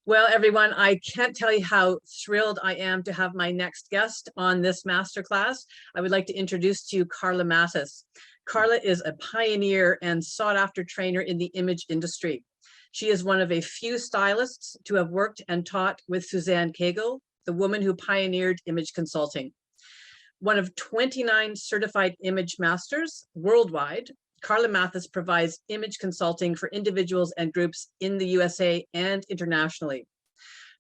Well, everyone, I can't tell you how thrilled I am to have my next guest on this masterclass. I would like to introduce to you Carla Mathis. Carla is a pioneer and sought-after trainer in the image industry. She is one of a few stylists to have worked and taught with Suzanne Cagle, the woman who pioneered image consulting. One of 29 certified image masters worldwide, Carla Mathis provides image consulting for individuals and groups in the USA and internationally.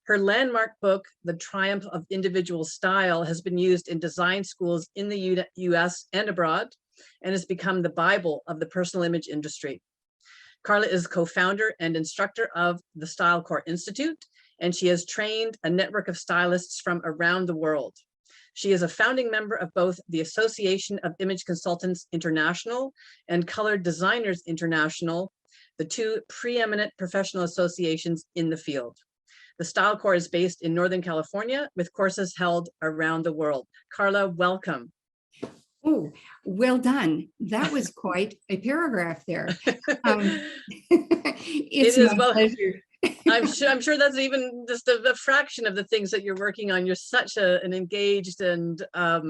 Her landmark book, The Triumph of Individual Style, has been used in design schools in the US and abroad, and has become the Bible of the personal image industry. Carla is co-founder and instructor of the Style Core Institute, and she has trained a network of stylists from around the world. She is a founding member of both the Association of Image Consultants International and Color Designers International, the two preeminent professional associations in the field. The Style Core is based in Northern California with courses held around the world. Carla, welcome. Oh, well done. That was quite a paragraph there. It's my pleasure. I'm sure that's even just a fraction of the things that you're working on. You're such an engaged and a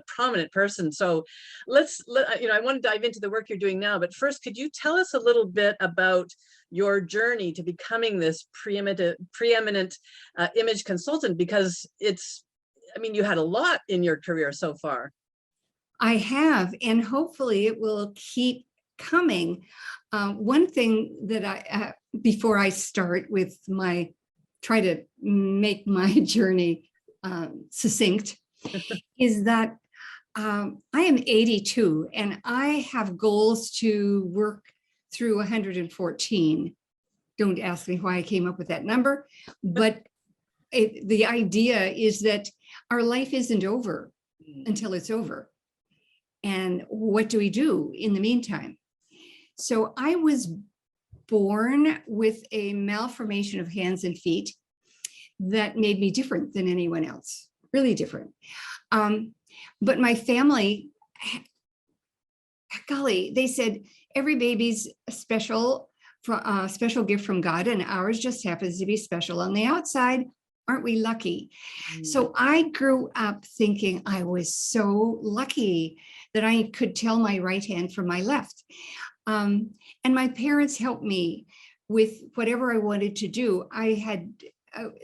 prominent person. So I want to dive into the work you're doing now. But first, could you tell us a little bit about your journey to becoming this preeminent image consultant? Because you had a lot in your career so far. I have, and hopefully it will keep coming. One thing that before I start with try to make my journey succinct, is that I am 82 and I have goals to work through 114. Don't ask me why I came up with that number, but the idea is that our life isn't over until it's over. And what do we do in the meantime? So I was born with a malformation of hands and feet that made me different than anyone else, really different. But my family, golly, they said every baby's a special gift from God, and ours just happens to be special on the outside. Aren't we lucky? So I grew up thinking I was so lucky that I could tell my right hand from my left. And my parents helped me with whatever I wanted to do. I had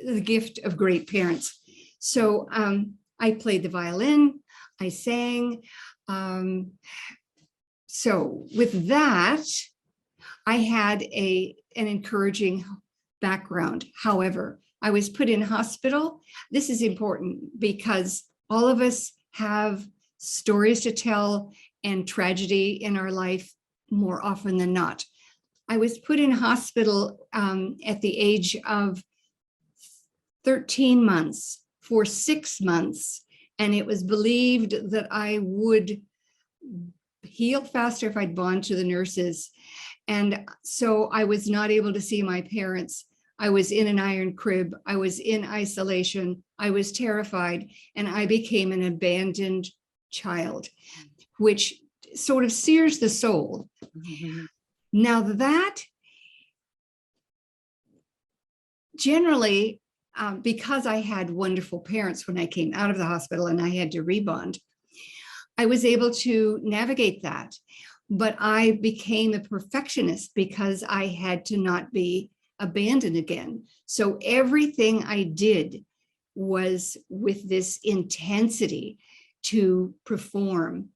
the gift of great parents. So I played the violin, I sang. So with that, I had an encouraging background. However, I was put in hospital. This is important because all of us have stories to tell and tragedy in our life more often than not. I was put in hospital at the age of 13 months for 6 months, and it was believed that I would heal faster if I'd gone to the nurses. And so I was not able to see my parents. I was in an iron crib. I was in isolation. I was terrified, and I became an abandoned child, which sort of sears the soul. Now that generally, because I had wonderful parents when I came out of the hospital and I had to rebond, I was able to navigate that. But I became a perfectionist because I had to not be abandoned again. So everything I did was with this intensity to perform.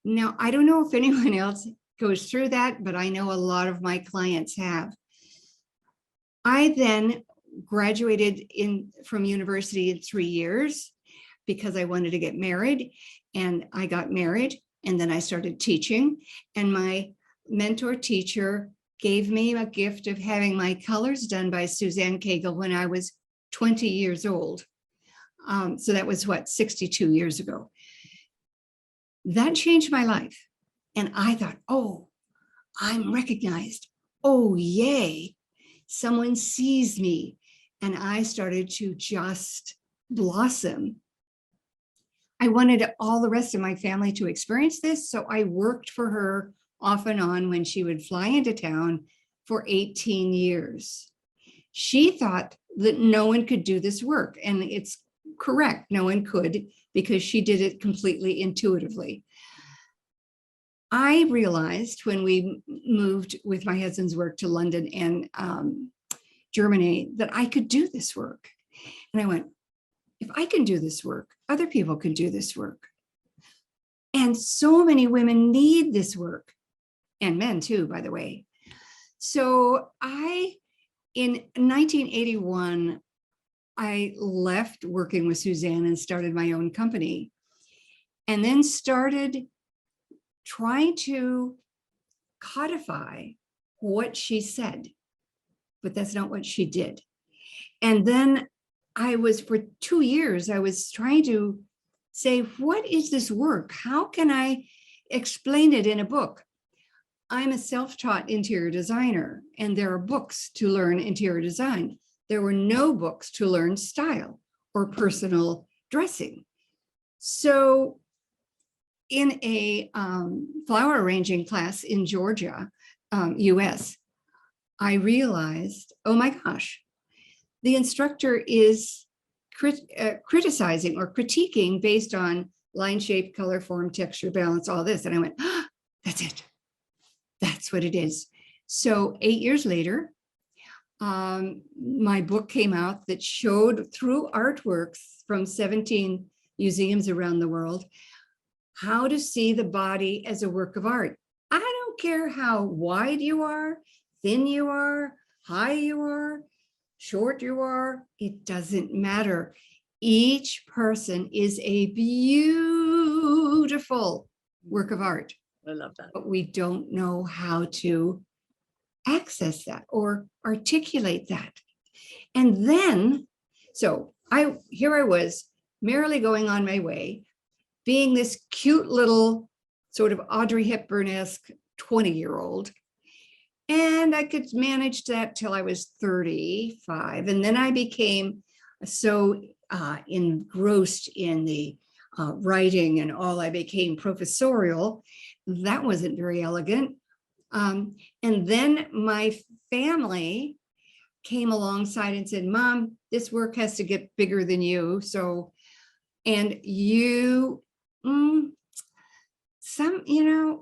Now, I don't know if anyone else goes through that, but I know a lot of my clients have. I then graduated from university in 3 years because I wanted to get married, and I got married, and then I started teaching, and my mentor teacher gave me a gift of having my colors done by Suzanne Cagle when I was 20 years old. So that was 62 years ago. That changed my life. And I thought, oh, I'm recognized. Oh, yay. Someone sees me. And I started to just blossom. I wanted all the rest of my family to experience this. So I worked for her off and on when she would fly into town for 18 years. She thought that no one could do this work. And it's correct, no one could, because she did it completely intuitively. I realized when we moved with my husband's work to London and Germany that I could do this work. And I went, if I can do this work, other people can do this work. And so many women need this work, and men too, by the way. So in 1981, I left working with Suzanne and started my own company, and then started trying to codify what she said, but that's not what she did. And then for 2 years, I was trying to say, what is this work? How can I explain it in a book? I'm a self-taught interior designer, and there are books to learn interior design. There were no books to learn style or personal dressing. So in a flower arranging class in Georgia, US, I realized, oh my gosh, the instructor is criticizing or critiquing based on line, shape, color, form, texture, balance, all this. And I went, oh, that's it. That's what it is. So 8 years later, my book came out that showed through artworks from 17 museums around the world how to see the body as a work of art. I don't care how wide you are, thin you are, high you are, short you are, it doesn't matter. Each person is a beautiful work of art. I love that. But we don't know how to access that or articulate that. And then, here I was merrily going on my way, being this cute little sort of Audrey Hepburn-esque 20-year-old. And I could manage that till I was 35. And then I became so engrossed in the writing and all, I became professorial. That wasn't very elegant. And then my family came alongside and said, Mom, this work has to get bigger than you. So, and you,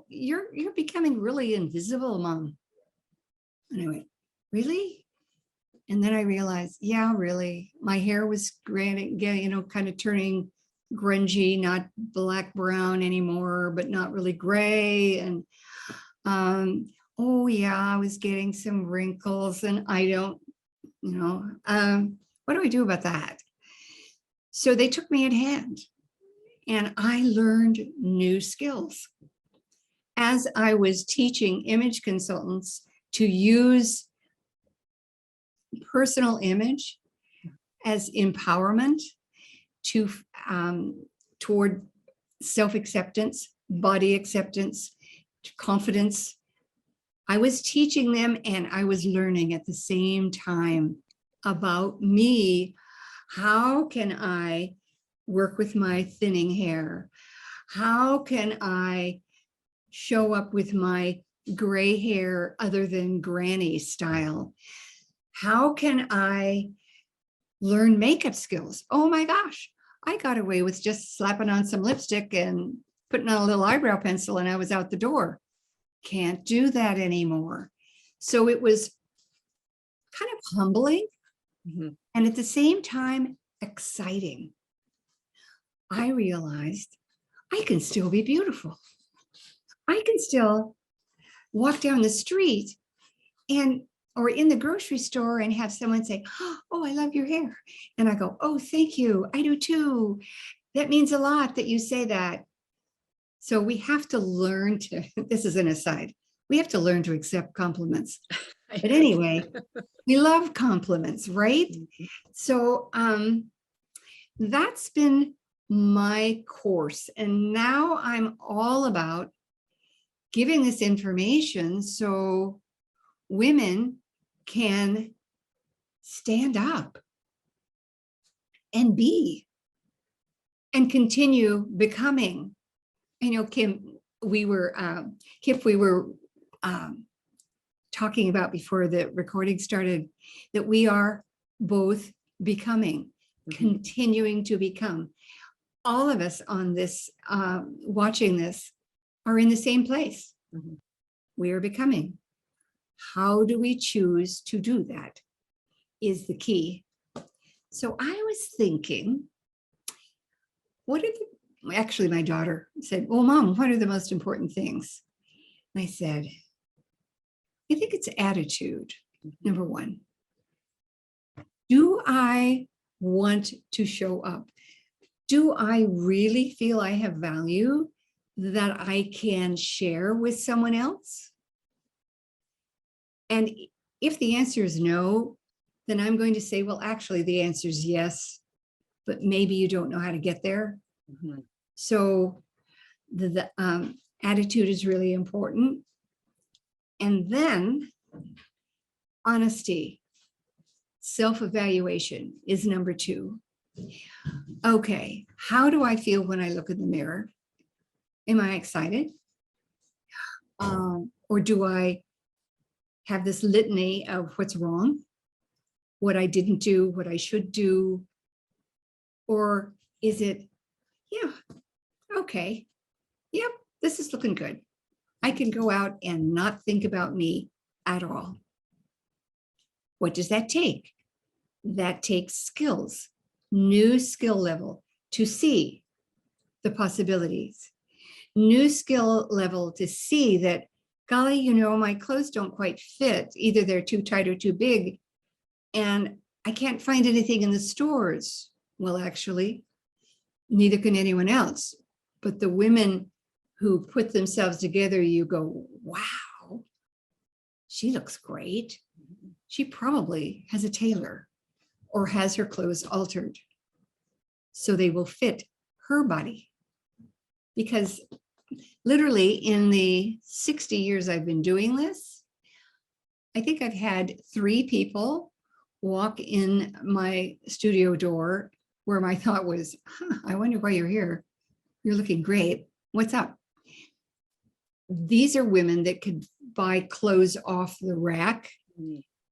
you're becoming really invisible, Mom. And I went, really? And then I realized, yeah, really. My hair was kind of turning grungy, not black brown anymore, but not really gray. And oh yeah, I was getting some wrinkles, and I don't, what do I do about that? So they took me in hand, and I learned new skills. As I was teaching image consultants to use personal image as empowerment toward self-acceptance, body acceptance, confidence. I was teaching them, and I was learning at the same time about me. How can I work with my thinning hair? How can I show up with my gray hair other than granny style? How can I learn makeup skills? Oh my gosh, I got away with just slapping on some lipstick and putting on a little eyebrow pencil, and I was out the door. Can't do that anymore. So it was kind of humbling, and at the same time, exciting. I realized I can still be beautiful. I can still walk down the street or in the grocery store and have someone say, oh, I love your hair. And I go, oh, thank you. I do too. That means a lot that you say that. So we have to learn to, this is an aside, we have to learn to accept compliments. But anyway, we love compliments, right? So that's been my course. And now I'm all about giving this information so women can stand up and be and continue becoming. I know, Kip, we were talking about before the recording started, that we are both becoming, continuing to become. All of us on this, watching this, are in the same place. We are becoming. How do we choose to do that is the key. So I was thinking, actually my daughter said, well, Mom, what are the most important things? And I said, I think it's attitude, number one. Do I want to show up? Do I really feel I have value that I can share with someone else? And if the answer is no, then I'm going to say, well, actually, the answer is yes, but maybe you don't know how to get there. So the attitude is really important. And then honesty, self-evaluation is number two. Okay, how do I feel when I look in the mirror? Am I excited? Or do I have this litany of what's wrong, what I didn't do, what I should do? Or is it, yeah, okay, yep, this is looking good. I can go out and not think about me at all. What does that take? That takes skills, new skill level to see the possibilities, new skill level to see that, golly, you know, my clothes don't quite fit. Either they're too tight or too big, and I can't find anything in the stores. Well, actually, neither can anyone else. But the women who put themselves together, you go, wow, she looks great. She probably has a tailor or has her clothes altered so they will fit her body. Because literally in the 60 years I've been doing this, I think I've had 3 people walk in my studio door where my thought was, I wonder why you're here. You're looking great. What's up? These are women that could buy clothes off the rack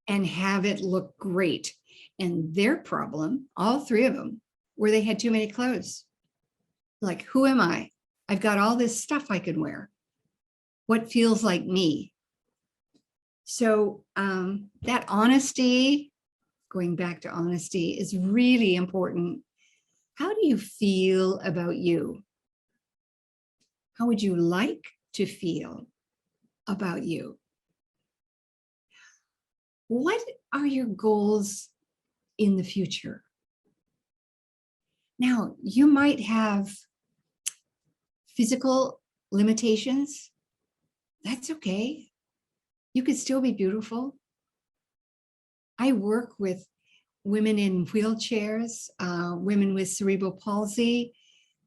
and have it look great. And their problem, all 3 of them, were they had too many clothes. Like, who am I? I've got all this stuff I can wear. What feels like me? So that honesty, going back to honesty, is really important. How do you feel about you? How would you like to feel about you? What are your goals in the future? Now, you might have physical limitations. That's okay. You could still be beautiful. I work with women in wheelchairs, women with cerebral palsy,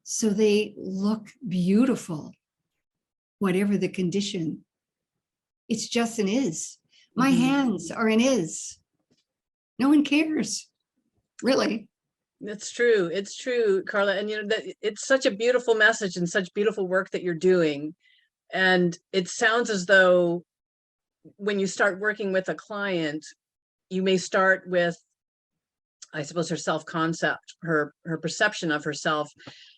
so they look beautiful, whatever the condition. It's just an is. My hands are an is. No one cares, really. It's true. It's true, Carla. And you know that it's such a beautiful message and such beautiful work that you're doing. And it sounds as though when you start working with a client, you may start with, I suppose, her self-concept, her perception of herself.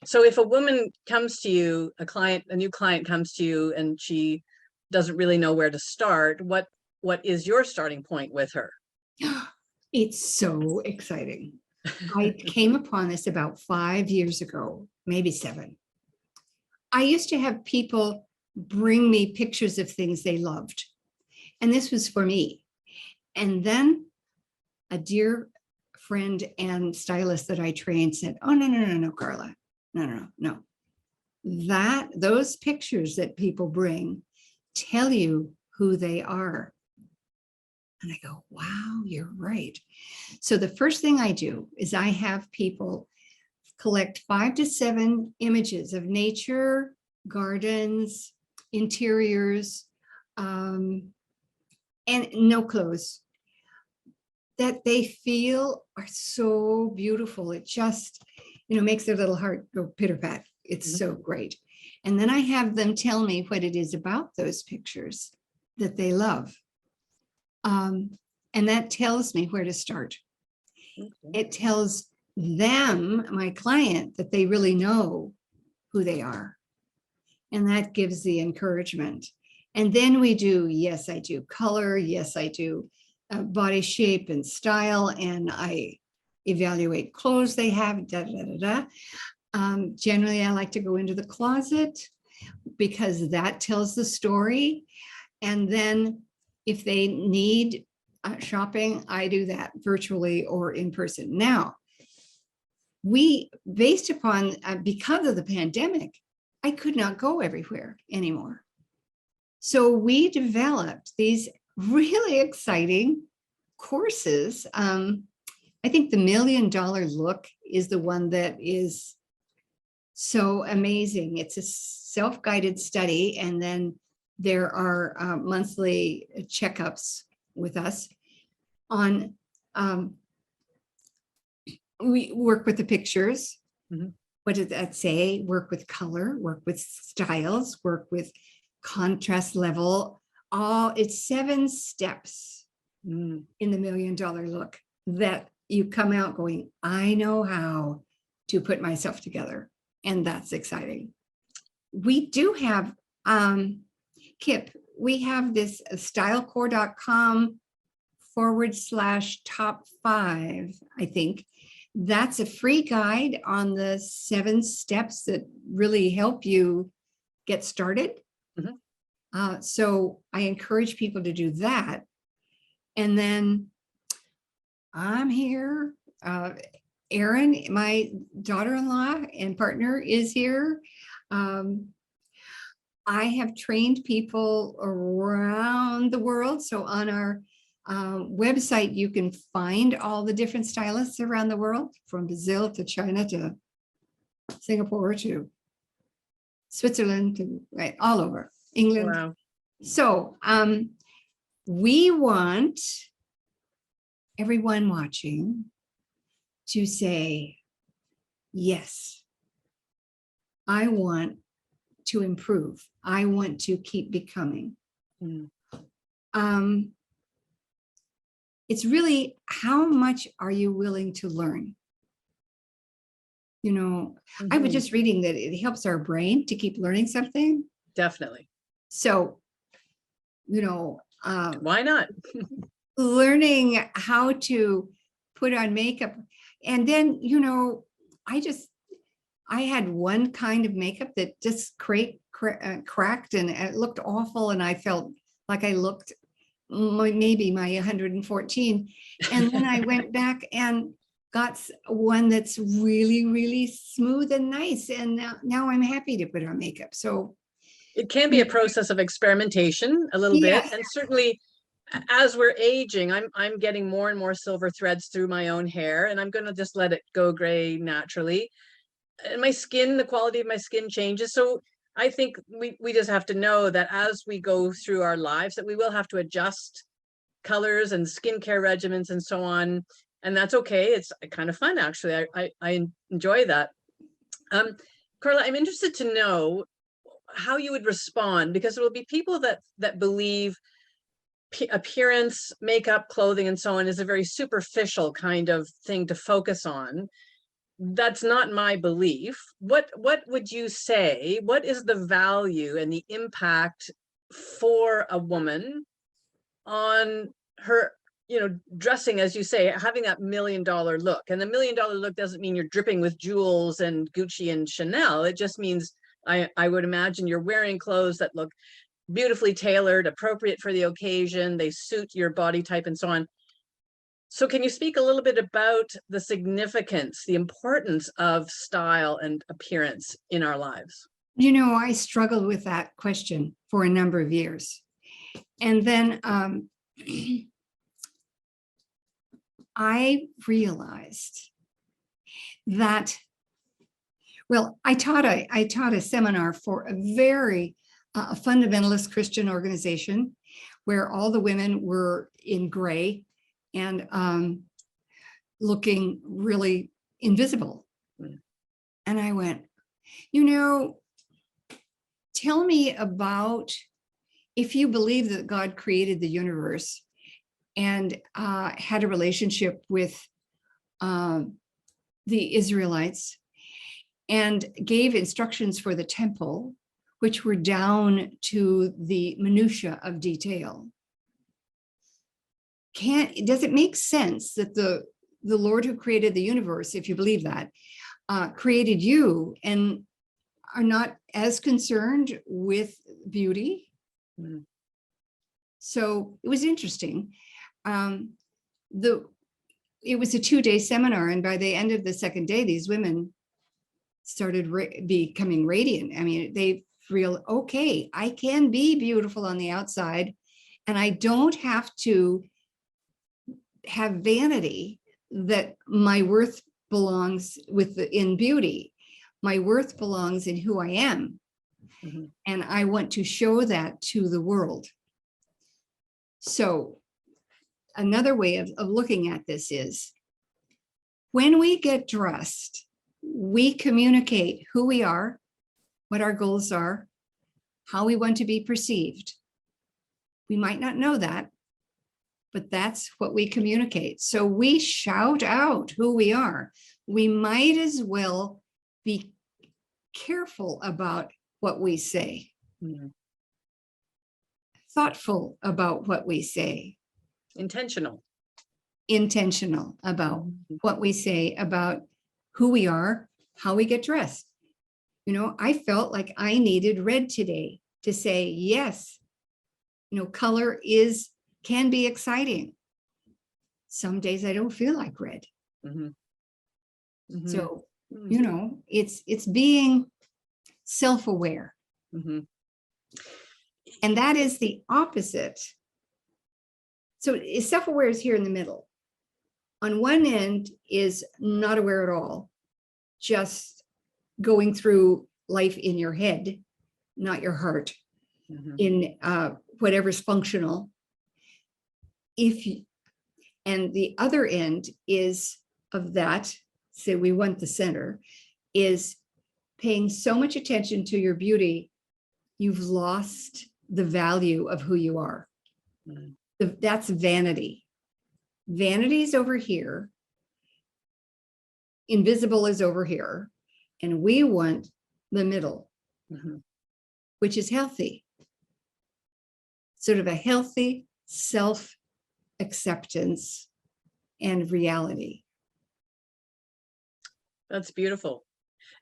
So if a woman comes to you, a new client comes to you, and she doesn't really know where to start, what is your starting point with her? It's so exciting. I came upon this about 5 years ago, maybe 7. I used to have people bring me pictures of things they loved. And this was for me. And then a dear friend and stylist that I trained said, oh, no, Carla. No. Those pictures that people bring tell you who they are. And I go, wow, you're right. So the first thing I do is I have people collect 5 to 7 images of nature, gardens, interiors, and no clothes that they feel are so beautiful. It just, makes their little heart go pitter pat. It's so great. And then I have them tell me what it is about those pictures that they love. And that tells me where to start. Okay. It tells them, my client, that they really know who they are. And that gives the encouragement. And then we do, yes, I do color. Yes, I do body shape and style. And I evaluate clothes they have, da, da, da, da. Generally, I like to go into the closet because that tells the story. And then if they need shopping, I do that virtually or in person. Now, based upon, because of the pandemic, I could not go everywhere anymore. So we developed these really exciting courses. I think the $1 Million Look is the one that is so amazing. It's a self-guided study, and then there are monthly checkups with us on, we work with the pictures. Mm-hmm. What does that say? Work with color, work with styles, work with contrast level. It's 7 steps in the $1 Million Look that you come out going, I know how to put myself together. And that's exciting. We do have, Kip, we have this stylecore.com/top 5, I think. That's a free guide on the 7 steps that really help you get started. Mm-hmm. So I encourage people to do that. And then I'm here. Erin, my daughter-in-law and partner, is here. I have trained people around the world. So on our website, you can find all the different stylists around the world, from Brazil to China to Singapore to Switzerland to all over England. Wow. So we want everyone watching to say, yes, I want to improve. I want to keep becoming. It's really, how much are you willing to learn? You know, I was just reading that it helps our brain to keep learning something. Definitely. So, you know, why not? learning how to put on makeup. And then, you know, I had one kind of makeup that just cracked and it looked awful. And I felt like I looked maybe my 114. And then I went back and got one that's really, really smooth and nice. And now I'm happy to put on makeup. So it can be a process of experimentation a little bit. And certainly as we're aging, I'm getting more and more silver threads through my own hair, and I'm going to just let it go gray naturally. And my skin, the quality of my skin changes. So I think we just have to know that as we go through our lives, that we will have to adjust colors and skincare regimens and so on. And that's okay. It's kind of fun, actually. I enjoy that. Carla, I'm interested to know how you would respond, because there will be people that believe appearance, makeup, clothing, and so on is a very superficial kind of thing to focus on. That's not my belief. What would you say? What is the value and the impact for a woman on her, you know, dressing, as you say, having that $1 million look? And the $1 million look doesn't mean you're dripping with jewels and Gucci and Chanel. It just means I would imagine you're wearing clothes that look beautifully tailored, appropriate for the occasion, they suit your body type and so on. So can you speak a little bit about the significance, the importance of style and appearance in our lives? You know, I struggled with that question for a number of years. And then I realized that, well, I taught a seminar for a very fundamentalist Christian organization where all the women were in gray and looking really invisible. And I went, you know, tell me about, if you believe that God created the universe and had a relationship with the Israelites and gave instructions for the temple, which were down to the minutia of detail. Does it make sense that the Lord who created the universe, if you believe that, created you and are not as concerned with beauty? Mm. So it was interesting. It was a 2-day seminar, and by the end of the second day, these women started becoming radiant. I mean, they feel, okay, I can be beautiful on the outside, and I don't have to have vanity that my worth belongs in beauty. My worth belongs in who I am. Mm-hmm. And I want to show that to the world. So another way of looking at this is, when we get dressed, we communicate who we are, what our goals are, how we want to be perceived. We might not know that, but that's what we communicate. So we shout out who we are. We might as well be careful about what we say, Mm-hmm. thoughtful about what we say, Intentional about Mm-hmm. what we say about who we are, how we get dressed. You know, I felt like I needed red today to say, yes, you know, color can be exciting. Some days I don't feel like red. Mm-hmm. Mm-hmm. So, you know, it's being self-aware. Mm-hmm. And that is the opposite. So self-aware is here in the middle. On one end is not aware at all, just going through life in your head, not your heart, Mm-hmm. in whatever's functional. And the other end is of that, say we want the center, is paying so much attention to your beauty, you've lost the value of who you are. Mm-hmm. That's vanity. Vanity is over here. Invisible is over here. And we want the middle, mm-hmm. which is healthy. Sort of a healthy self-acceptance and reality. That's beautiful.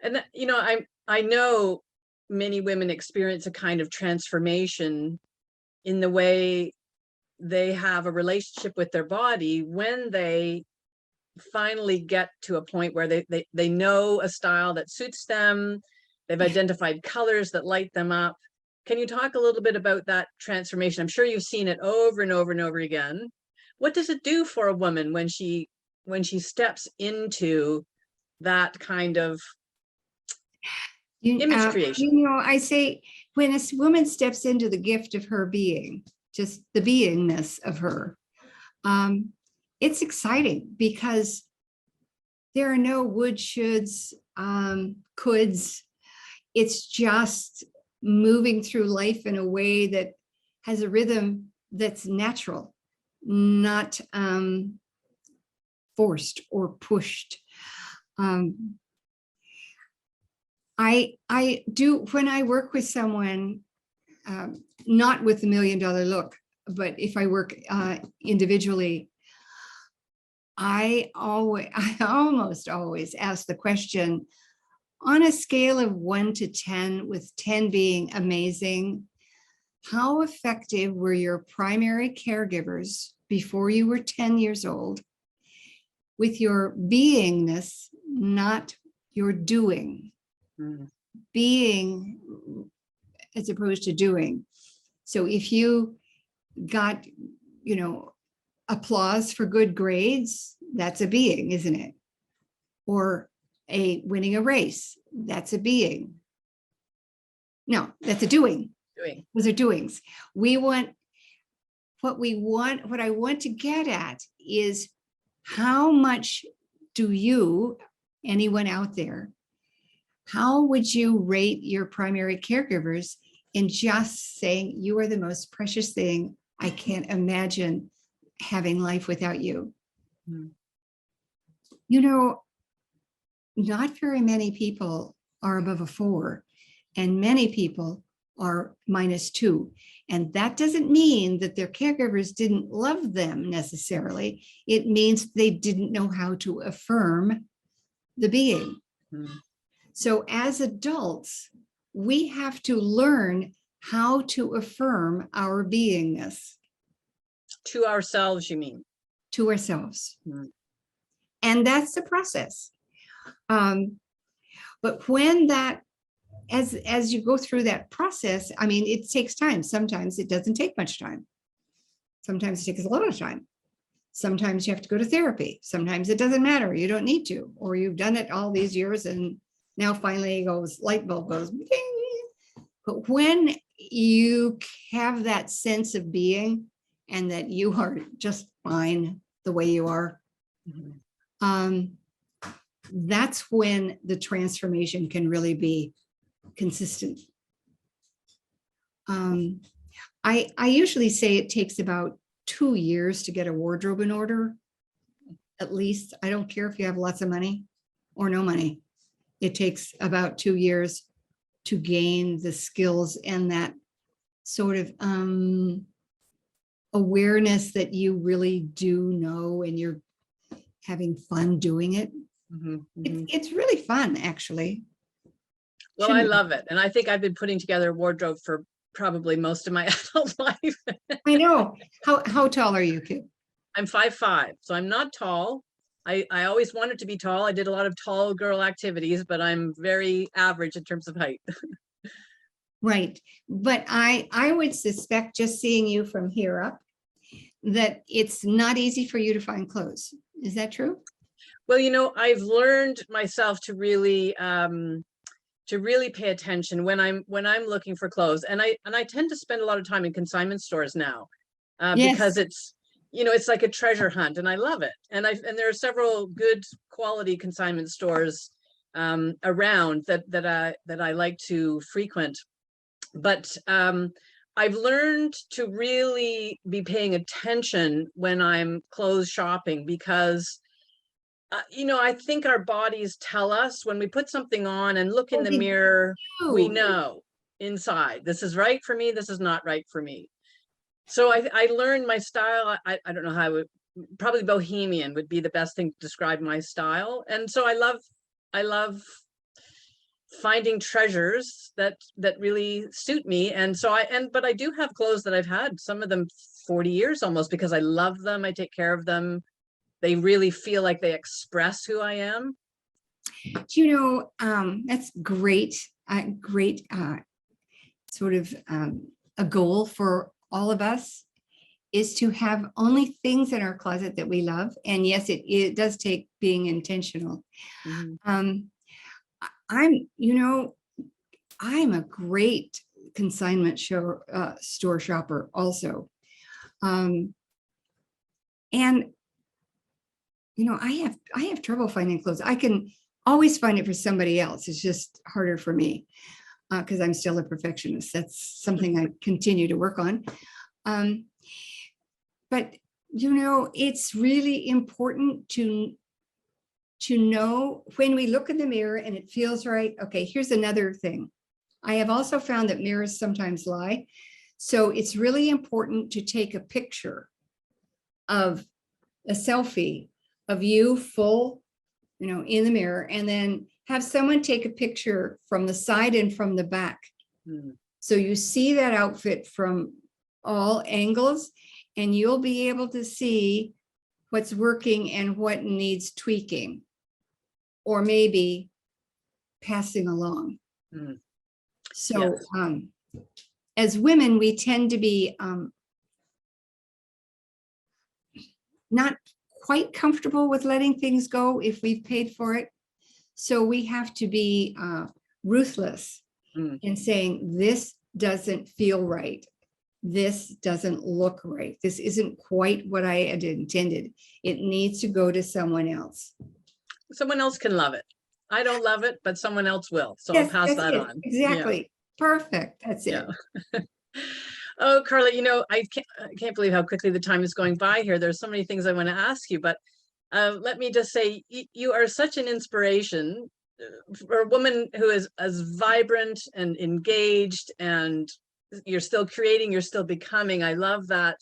And you know, I know many women experience a kind of transformation in the way they have a relationship with their body when they finally get to a point where they know a style that suits them. They've identified colors that light them up. Can you talk a little bit about that transformation? I'm sure you've seen it over and over and over again. What does it do for a woman when she steps into that kind of image creation? You know, I say when a woman steps into the gift of her being, just the beingness of her, it's exciting because there are no would, shoulds, coulds. It's just moving through life in a way that has a rhythm that's natural, not forced or pushed. I do, when I work with someone, not with the $1 Million Look, but if I work individually, I almost always ask the question, on a scale of 1 to 10, with 10 being amazing, how effective were your primary caregivers before you were 10 years old with your beingness, not your doing? Being as opposed to doing. So if you got, you know, applause for good grades, that's a being, isn't it? Or winning a race, that's a being. No, that's a doing. Those are doings. What I want to get at is how much do you, anyone out there, how would you rate your primary caregivers in just saying you are the most precious thing I can't imagine having life without you. Mm. You know, not very many people are above a 4, and many people are -2. And that doesn't mean that their caregivers didn't love them necessarily. It means they didn't know how to affirm the being. Mm. So as adults, we have to learn how to affirm our beingness To ourselves, you mean? to ourselves. Mm. And that's the process. But when that, as you go through that process, I mean, it takes time. Sometimes it doesn't take much time. Sometimes it takes a lot of time. Sometimes you have to go to therapy. Sometimes it doesn't matter. You don't need to, or you've done it all these years and now finally light bulb goes, ding. But when you have that sense of being and that you are just fine the way you are, Mhm. That's when the transformation can really be consistent. I usually say it takes about 2 years to get a wardrobe in order. At least, I don't care if you have lots of money or no money. It takes about 2 years to gain the skills and that sort of awareness that you really do know and you're having fun doing it. Mhm, mhm. It's really fun, actually. Well, I Shouldn't- love it. And I think I've been putting together a wardrobe for probably most of my adult life. I know. How tall are you, kid? I'm 5'5", so I'm not tall. I always wanted to be tall. I did a lot of tall girl activities, but I'm very average in terms of height. Right. But I would suspect, just seeing you from here up, that it's not easy for you to find clothes. Is that true? Well, you know, I've learned myself to really pay attention when I'm looking for clothes, and I tend to spend a lot of time in consignment stores now, because Yes. it's, you know, it's like a treasure hunt, and I love it. And there are several good quality consignment stores around that I like to frequent. But I've learned to really be paying attention when I'm clothes shopping, because you know, I think our bodies tell us when we put something on and look in Oh, the they mirror, we do. know inside, this is right for me, this is not right for me. So I learned my style. I don't know how I would, probably bohemian would be the best thing to describe my style. And so I love finding treasures that really suit me. And so but I do have clothes that I've had, some of them 40 years almost, because I love them, I take care of them. They really feel like they express who I am. You know, that's great. Great sort of a goal for all of us is to have only things in our closet that we love. And yes, it does take being intentional. Mhm. You know, I'm a great consignment store shopper also. And you know, I have trouble finding clothes. I can always find it for somebody else. It's just harder for me because I'm still a perfectionist. That's something I continue to work on. But you know, it's really important to know when we look in the mirror and it feels right. Okay, here's another thing. I have also found that mirrors sometimes lie. So it's really important to take a picture of a selfie of you full, you know, in the mirror, and then have someone take a picture from the side and from the back. Mm. So you see that outfit from all angles, and you'll be able to see what's working and what needs tweaking, or maybe passing along. Mm. So Yes. as women, we tend to be not quite comfortable with letting things go if we've paid for it. So we have to be ruthless Mm. in saying, this doesn't feel right. This doesn't look right. This isn't quite what I had intended. It needs to go to someone else. Someone else can love it. I don't love it, but someone else will. So I'll Yes, pass that's that it. on. Yeah. Exactly. Perfect. That's Yeah. it. Oh, Carla, I can't believe how quickly the time is going by here. There's so many things I want to ask you, but let me just say, you are such an inspiration for a woman who is as vibrant and engaged, and you're still creating, you're still becoming. I love that.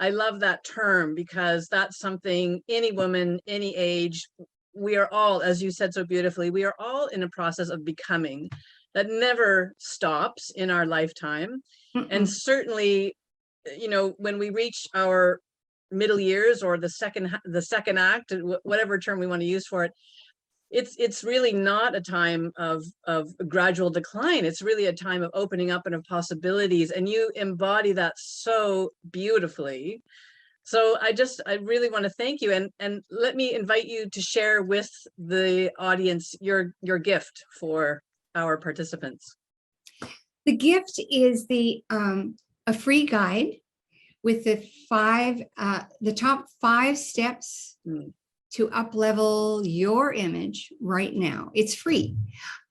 I love that term, because that's something any woman, any age, we are all, as you said so beautifully, we are all in a process of becoming that never stops in our lifetime. And certainly, when we reach our middle years, or the second act, whatever term we want to use for it, it's really not a time of gradual decline. It's really a time of opening up and of possibilities, and you embody that so beautifully. So I really want to thank you, and let me invite you to share with the audience your gift for our participants. The gift is a free guide with the top 5 steps to up-level your image right now. It's free.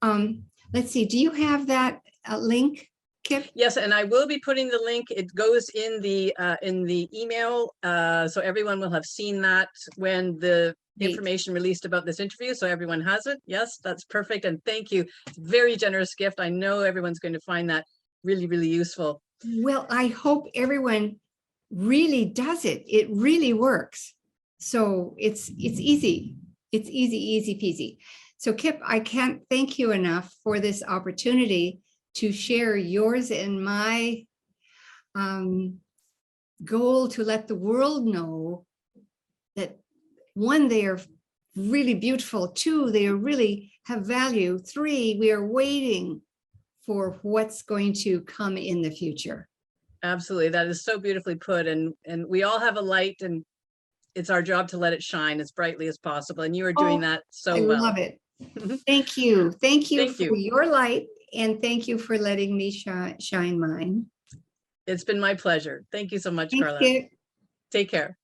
Let's see, do you have that link, Kip? Yes, and I will be putting the link. It goes in the email, so everyone will have seen that when the information released about this interview, so everyone has it. Yes, that's perfect, and thank you. Very generous gift. I know everyone's going to find that really, really useful. Well, I hope everyone really does it. It really works. So it's easy. It's easy peasy. So Kip, I can't thank you enough for this opportunity to share yours and my goal to let the world know that, 1, they are really beautiful. 2, they really have value. 3, we are waiting for what's going to come in the future. Absolutely. That is so beautifully put. And we all have a light, and it's our job to let it shine as brightly as possible. And you are doing that so well. I love it. Thank you. Thank you Thank for your light, and thank you for letting me shine mine. It's been my pleasure. Thank you so much, Thank Carla. you. Take care.